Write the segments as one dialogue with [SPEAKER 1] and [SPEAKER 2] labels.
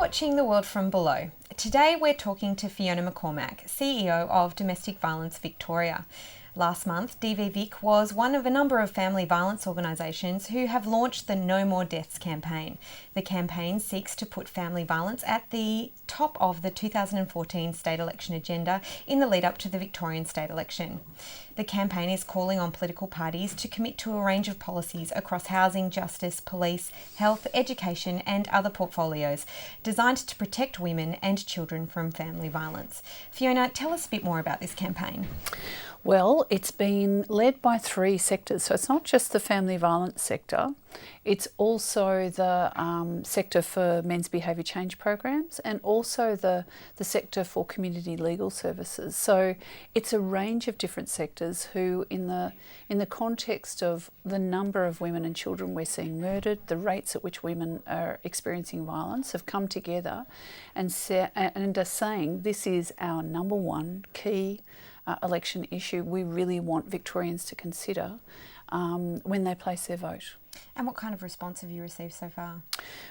[SPEAKER 1] watching The World from Below. Today we're talking to Fiona McCormack, CEO of Domestic Violence Victoria. Last month, DVVic was one of a number of family violence organisations who have launched the No More Deaths campaign. The campaign seeks to put family violence at the top of the 2014 state election agenda in the lead up to the Victorian state election. The campaign is calling on political parties to commit to a range of policies across housing, justice, police, health, education and other portfolios designed to protect women and children from family violence. Fiona, tell us a bit more about this campaign.
[SPEAKER 2] Well, it's been led by three sectors. So it's not just the family violence sector, it's also the sector for men's behaviour change programs and also the sector for community legal services. So it's a range of different sectors who, in the context of the number of women and children we're seeing murdered, the rates at which women are experiencing violence, have come together and are saying this is our number one key election issue we really want Victorians to consider when they place their vote.
[SPEAKER 1] And what kind of response have you received so far?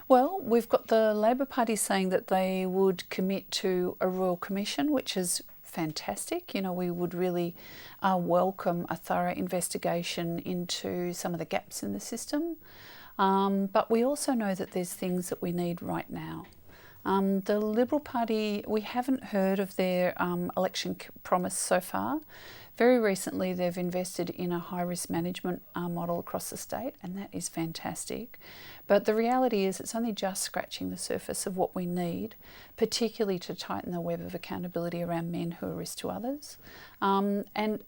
[SPEAKER 2] Well, we've got the Labor Party saying that they would commit to a Royal Commission, which is fantastic. You know, we would really welcome a thorough investigation into some of the gaps in the system. But we also know that there's things that we need right now. The Liberal Party, we haven't heard of their election promise so far. Very recently they've invested in a high-risk management model across the state, and that is fantastic. But the reality is it's only just scratching the surface of what we need, particularly to tighten the web of accountability around men who are risk to others. And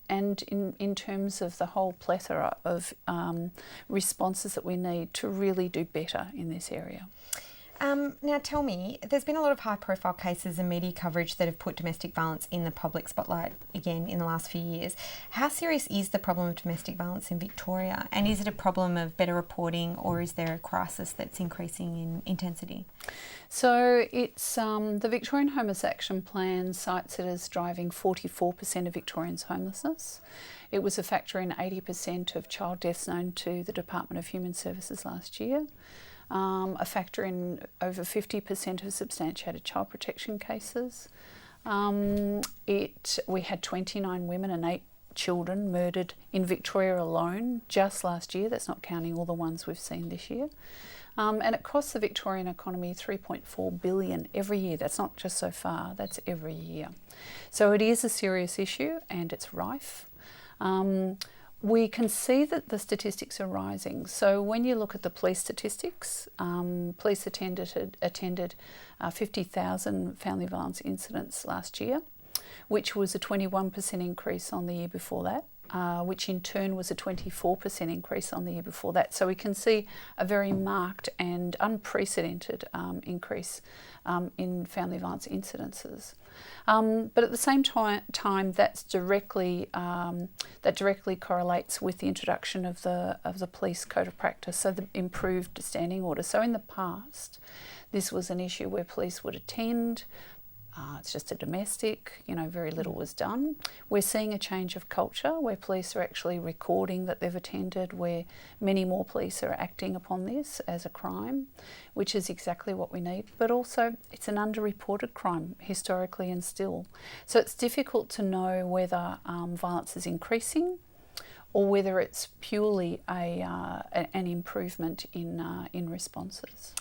[SPEAKER 2] in terms of the whole plethora of responses that we need to really do better in this area.
[SPEAKER 1] Now tell me, there's been a lot of high-profile cases and media coverage that have put domestic violence in the public spotlight again in the last few years. How serious is the problem of domestic violence in Victoria? And is it a problem of better reporting, or is there a crisis that's increasing in intensity?
[SPEAKER 2] So it's the Victorian Homeless Action Plan cites it as driving 44% of Victorians' homelessness. It was a factor in 80% of child deaths known to the Department of Human Services last year. A factor in over 50% of substantiated child protection cases. We had 29 women and 8 children murdered in Victoria alone just last year. That's not counting all the ones we've seen this year. And it costs the Victorian economy $3.4 billion every year. That's not just so far, that's every year. So it is a serious issue and it's rife. We can see that the statistics are rising. So when you look at the police statistics, police attended 50,000 family violence incidents last year, which was a 21% increase on the year before that, which in turn was a 24% increase on the year before that. So we can see a very marked and unprecedented increase in family violence incidences. But at the same time, that directly correlates with the introduction of the police code of practice, so the improved standing order. So in the past, this was an issue where police would attend. It's just a domestic, very little was done. We're seeing a change of culture where police are actually recording that they've attended, where many more police are acting upon this as a crime, which is exactly what we need. But also it's an underreported crime historically and still. So it's difficult to know whether violence is increasing or whether it's purely an improvement in responses.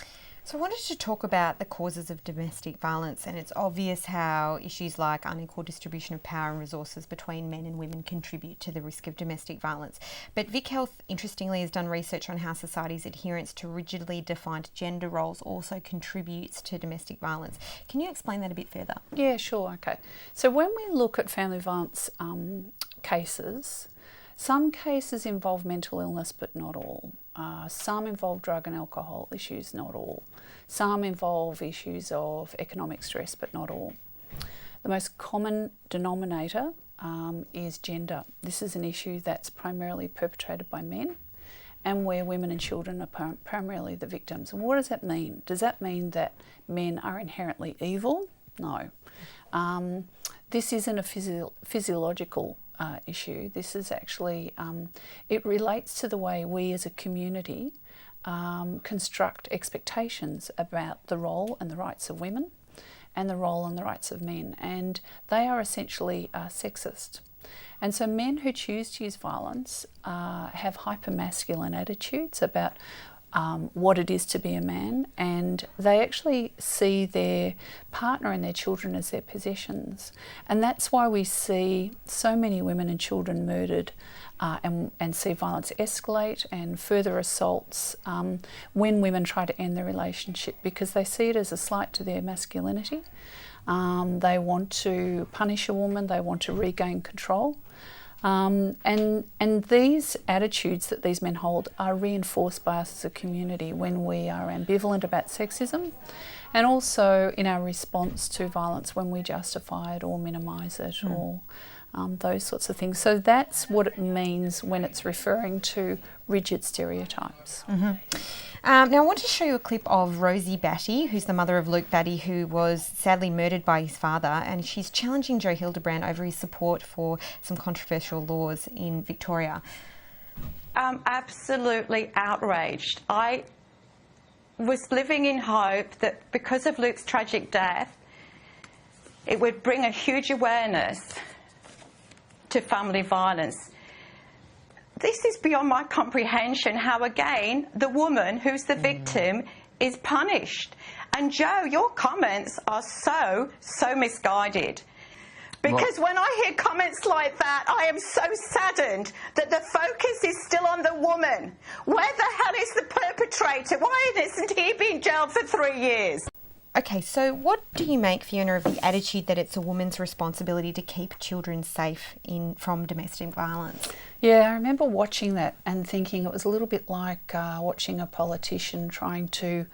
[SPEAKER 1] So I wanted to talk about the causes of domestic violence, and it's obvious how issues like unequal distribution of power and resources between men and women contribute to the risk of domestic violence. But Vic Health, interestingly, has done research on how society's adherence to rigidly defined gender roles also contributes to domestic violence. Can you explain that a bit further?
[SPEAKER 2] Yeah, sure, okay. So when we look at family violence cases, some cases involve mental illness, but not all. Some involve drug and alcohol issues, not all. Some involve issues of economic stress, but not all. The most common denominator is gender. This is an issue that's primarily perpetrated by men and where women and children are primarily the victims. And what does that mean? Does that mean that men are inherently evil? No. This isn't a physiological issue. This is actually, it relates to the way we as a community construct expectations about the role and the rights of women and the role and the rights of men, and they are essentially sexist. And so men who choose to use violence have hyper-masculine attitudes about what it is to be a man, and they actually see their partner and their children as their possessions. And that's why we see so many women and children murdered and see violence escalate and further assaults when women try to end the relationship, because they see it as a slight to their masculinity. They want to punish a woman, they want to regain control. And these attitudes that these men hold are reinforced by us as a community when we are ambivalent about sexism, and also in our response to violence when we justify it or minimise it or those sorts of things. So that's what it means when it's referring to rigid stereotypes.
[SPEAKER 1] Now I want to show you a clip of Rosie Batty, who's the mother of Luke Batty, who was sadly murdered by his father, and she's challenging Joe Hildebrand over his support for some controversial laws in Victoria.
[SPEAKER 3] I'm absolutely outraged. I was living in hope that because of Luke's tragic death, it would bring a huge awareness to family violence. This is beyond my comprehension, how again the woman who's the victim is punished. And Joe, your comments are so misguided. Because when I hear comments like that, I am so saddened that the focus is still on the woman. Where the hell is the perpetrator? Why isn't he being jailed for 3 years?
[SPEAKER 1] Okay, so what do you make, Fiona, of the attitude that it's a woman's responsibility to keep children safe from domestic violence?
[SPEAKER 2] Yeah, I remember watching that and thinking it was a little bit like watching a politician trying to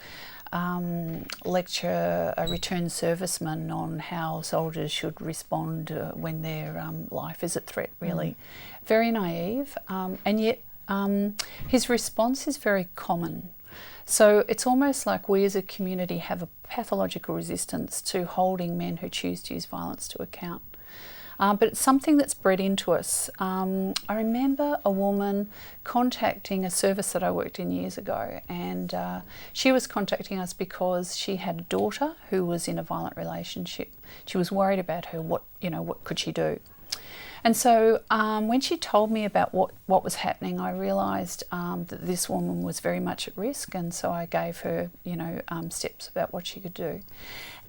[SPEAKER 2] lecture a returned serviceman on how soldiers should respond when their life is at threat, really. Very naive, and yet his response is very common. So it's almost like we as a community have a pathological resistance to holding men who choose to use violence to account. But it's something that's bred into us. I remember a woman contacting a service that I worked in years ago, and she was contacting us because she had a daughter who was in a violent relationship. She was worried about her, what could she do? And so when she told me about what was happening, I realised that this woman was very much at risk, and so I gave her, steps about what she could do.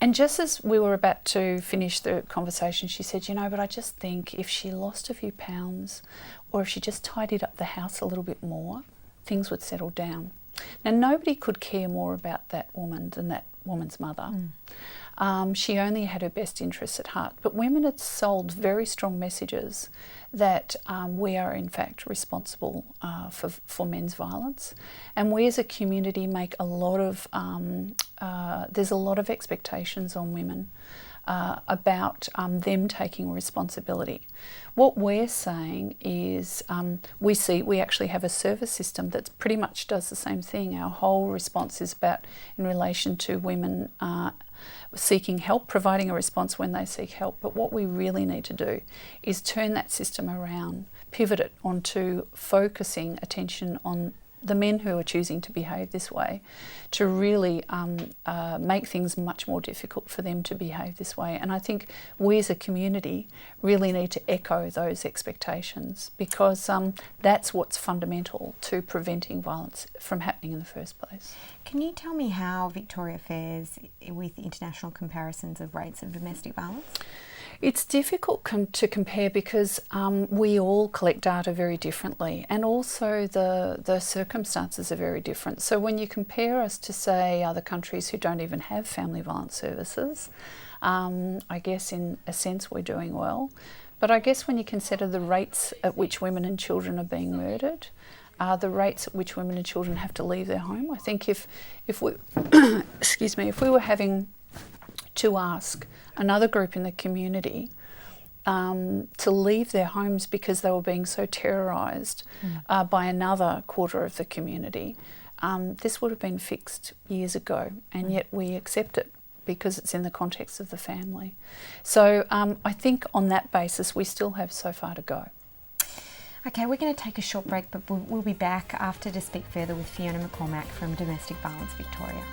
[SPEAKER 2] And just as we were about to finish the conversation, she said, but I just think if she lost a few pounds, or if she just tidied up the house a little bit more, things would settle down. Now, nobody could care more about that woman than that woman's mother. She only had her best interests at heart. But women had sold very strong messages that we are in fact responsible for men's violence, and we as a community make a lot of there's a lot of expectations on women about them taking responsibility. What we're saying is we actually have a service system that pretty much does the same thing. Our whole response is about in relation to women seeking help, providing a response when they seek help. But what we really need to do is turn that system around, pivot it onto focusing attention on the men who are choosing to behave this way, to really make things much more difficult for them to behave this way. And I think we as a community really need to echo those expectations, because that's what's fundamental to preventing violence from happening in the first place.
[SPEAKER 1] Can you tell me how Victoria fares with international comparisons of rates of domestic violence?
[SPEAKER 2] It's difficult to compare because we all collect data very differently, and also the circumstances are very different. So when you compare us to, say, other countries who don't even have family violence services, I guess in a sense we're doing well. But I guess when you consider the rates at which women and children are being murdered, the rates at which women and children have to leave their home, I think if we if we were having to ask another group in the community to leave their homes because they were being so terrorised by another quarter of the community, this would have been fixed years ago, and yet we accept it because it's in the context of the family. So I think on that basis we still have so far to go.
[SPEAKER 1] Okay, we're going to take a short break, but we'll be back after to speak further with Fiona McCormack from Domestic Violence Victoria.